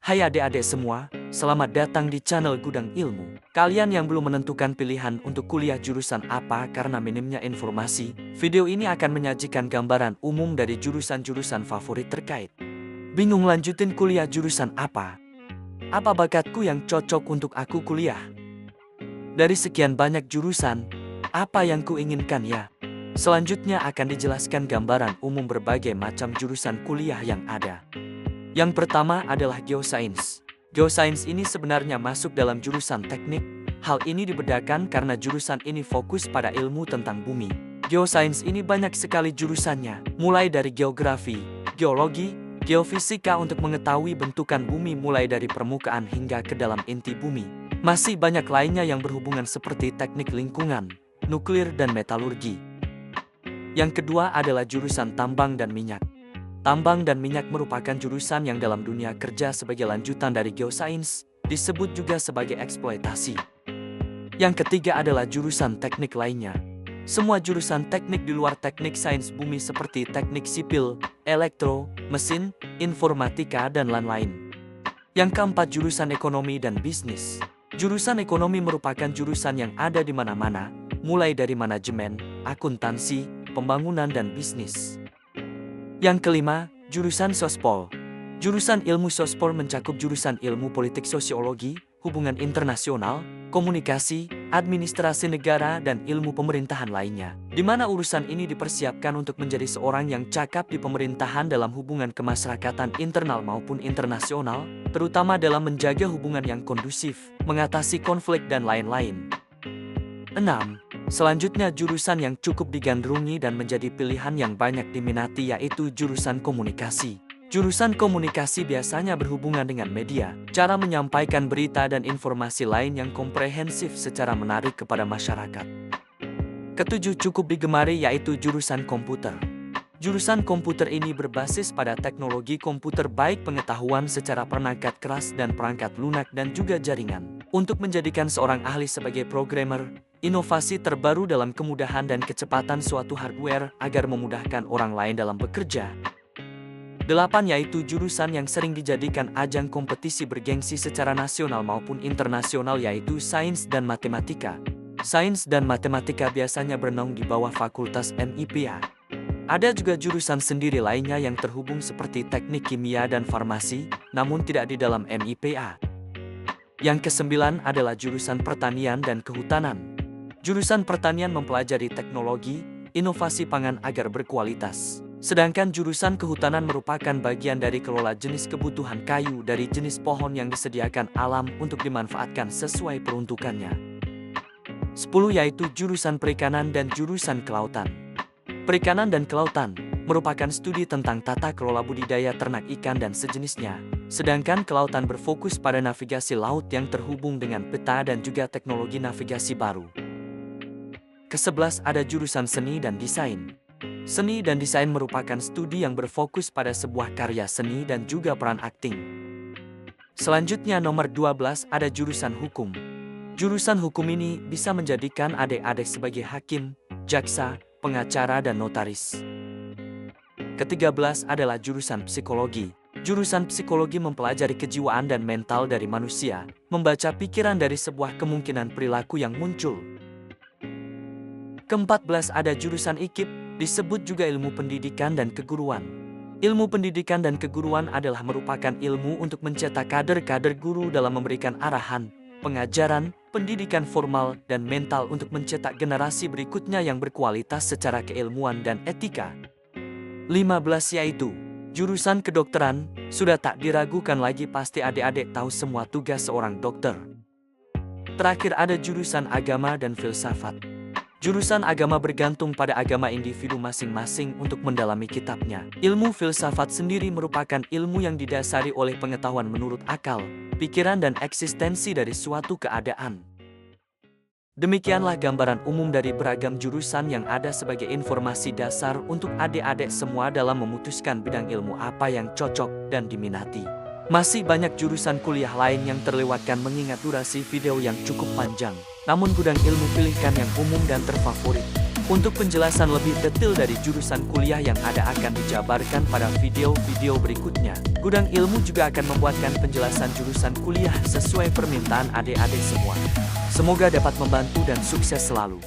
Hai adik-adik semua, selamat datang di channel Gudang Ilmu. Kalian yang belum menentukan pilihan untuk kuliah jurusan apa karena minimnya informasi, video ini akan menyajikan gambaran umum dari jurusan-jurusan favorit terkait. Bingung lanjutin kuliah jurusan apa? Apa bakatku yang cocok untuk aku kuliah? Dari sekian banyak jurusan, apa yang kuinginkan ya? Selanjutnya akan dijelaskan gambaran umum berbagai macam jurusan kuliah yang ada. Yang pertama adalah geosains. Geosains ini sebenarnya masuk dalam jurusan teknik. Hal ini dibedakan karena jurusan ini fokus pada ilmu tentang bumi. Geosains ini banyak sekali jurusannya, mulai dari geografi, geologi, geofisika untuk mengetahui bentukan bumi mulai dari permukaan hingga ke dalam inti bumi. Masih banyak lainnya yang berhubungan seperti teknik lingkungan, nuklir dan metalurgi. Yang kedua adalah jurusan tambang dan minyak. Tambang dan minyak merupakan jurusan yang dalam dunia kerja sebagai lanjutan dari geosains, disebut juga sebagai eksploitasi. Yang ketiga adalah jurusan teknik lainnya. Semua jurusan teknik di luar teknik sains bumi seperti teknik sipil, elektro, mesin, informatika, dan lain-lain. Yang keempat jurusan ekonomi dan bisnis. Jurusan ekonomi merupakan jurusan yang ada di mana-mana, mulai dari manajemen, akuntansi, pembangunan, dan bisnis. Yang kelima, jurusan sospol. Jurusan ilmu sospol mencakup jurusan ilmu politik sosiologi, hubungan internasional, komunikasi, administrasi negara, dan ilmu pemerintahan lainnya. Di mana urusan ini dipersiapkan untuk menjadi seorang yang cakap di pemerintahan dalam hubungan kemasyarakatan internal maupun internasional, terutama dalam menjaga hubungan yang kondusif, mengatasi konflik, dan lain-lain. 6. Selanjutnya jurusan yang cukup digandrungi dan menjadi pilihan yang banyak diminati yaitu jurusan komunikasi. Jurusan komunikasi biasanya berhubungan dengan media, cara menyampaikan berita dan informasi lain yang komprehensif secara menarik kepada masyarakat. Ketujuh cukup digemari yaitu jurusan komputer. Jurusan komputer ini berbasis pada teknologi komputer baik pengetahuan secara perangkat keras dan perangkat lunak dan juga jaringan. Untuk menjadikan seorang ahli sebagai programmer, inovasi terbaru dalam kemudahan dan kecepatan suatu hardware agar memudahkan orang lain dalam bekerja. 8 yaitu jurusan yang sering dijadikan ajang kompetisi bergengsi secara nasional maupun internasional yaitu sains dan matematika. Sains dan matematika biasanya bernaung di bawah Fakultas MIPA. Ada juga jurusan sendiri lainnya yang terhubung seperti teknik kimia dan farmasi, namun tidak di dalam MIPA. Yang kesembilan adalah jurusan pertanian dan kehutanan. Jurusan pertanian mempelajari teknologi, inovasi pangan agar berkualitas. Sedangkan jurusan kehutanan merupakan bagian dari kelola jenis kebutuhan kayu dari jenis pohon yang disediakan alam untuk dimanfaatkan sesuai peruntukannya. 10 yaitu jurusan perikanan dan jurusan kelautan. Perikanan dan kelautan merupakan studi tentang tata kelola budidaya ternak ikan dan sejenisnya. Sedangkan kelautan berfokus pada navigasi laut yang terhubung dengan peta dan juga teknologi navigasi baru. Ke-11 ada jurusan seni dan desain. Seni dan desain merupakan studi yang berfokus pada sebuah karya seni dan juga peran akting. Selanjutnya nomor 12 ada jurusan hukum. Jurusan hukum ini bisa menjadikan adik-adik sebagai hakim, jaksa, pengacara, dan notaris. Ke-13 adalah jurusan psikologi. Jurusan psikologi mempelajari kejiwaan dan mental dari manusia, membaca pikiran dari sebuah kemungkinan perilaku yang muncul. Ke-14 ada jurusan IKIP, disebut juga ilmu pendidikan dan keguruan. Ilmu pendidikan dan keguruan adalah merupakan ilmu untuk mencetak kader-kader guru dalam memberikan arahan, pengajaran, pendidikan formal, dan mental untuk mencetak generasi berikutnya yang berkualitas secara keilmuan dan etika. 15 yaitu jurusan kedokteran, sudah tak diragukan lagi pasti adik-adik tahu semua tugas seorang dokter. Terakhir ada jurusan agama dan filsafat. Jurusan agama bergantung pada agama individu masing-masing untuk mendalami kitabnya. Ilmu filsafat sendiri merupakan ilmu yang didasari oleh pengetahuan menurut akal, pikiran dan eksistensi dari suatu keadaan. Demikianlah gambaran umum dari beragam jurusan yang ada sebagai informasi dasar untuk adik-adik semua dalam memutuskan bidang ilmu apa yang cocok dan diminati. Masih banyak jurusan kuliah lain yang terlewatkan mengingat durasi video yang cukup panjang. Namun Gudang Ilmu pilihkan yang umum dan terfavorit. Untuk penjelasan lebih detail dari jurusan kuliah yang ada akan dijabarkan pada video-video berikutnya. Gudang Ilmu juga akan membuatkan penjelasan jurusan kuliah sesuai permintaan adik-adik semua. Semoga dapat membantu dan sukses selalu.